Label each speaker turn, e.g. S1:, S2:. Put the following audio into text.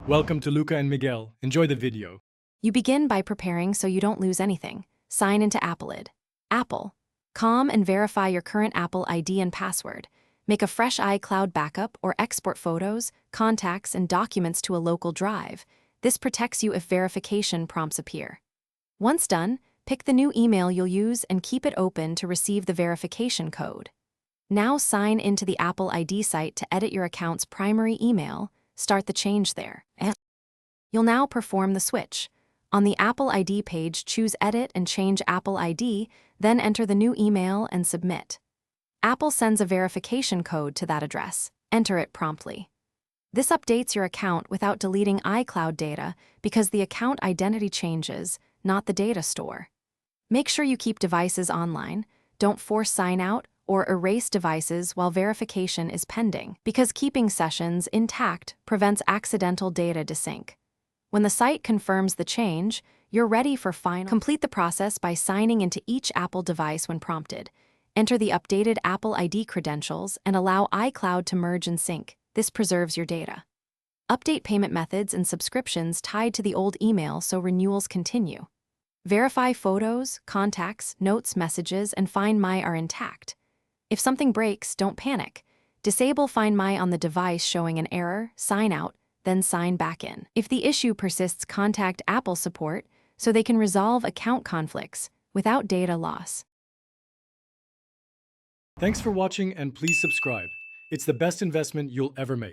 S1: Welcome to Luca and Miguel. Enjoy the video.
S2: You begin by preparing so you don't lose anything. Sign into Apple. Apple. Calm and verify your current Apple ID and password. Make a fresh iCloud backup or export photos, contacts, and documents to a local drive. This protects you if verification prompts appear. Once done, pick the new email you'll use and keep it open to receive the verification code. Now sign into the Apple ID site to edit your account's primary email. Start the change there. You'll now perform the switch. On the Apple ID page, choose Edit and change Apple ID, then enter the new email and submit. Apple sends a verification code to that address. Enter it promptly. This updates your account without deleting iCloud data because the account identity changes, not the data store. Make sure you keep devices online, don't force sign out, or erase devices while verification is pending, because keeping sessions intact prevents accidental data desync. When the site confirms the change, you're ready for final. Complete the process by signing into each Apple device when prompted. Enter the updated Apple ID credentials and allow iCloud to merge and sync. This preserves your data. Update payment methods and subscriptions tied to the old email so renewals continue. Verify photos, contacts, notes, messages, and Find My are intact. If something breaks, don't panic. Disable Find My on the device showing an error, sign out, then sign back in. If the issue persists, contact Apple support so they can resolve account conflicts without data loss.
S1: Thanks for watching and please subscribe. It's the best investment you'll ever make.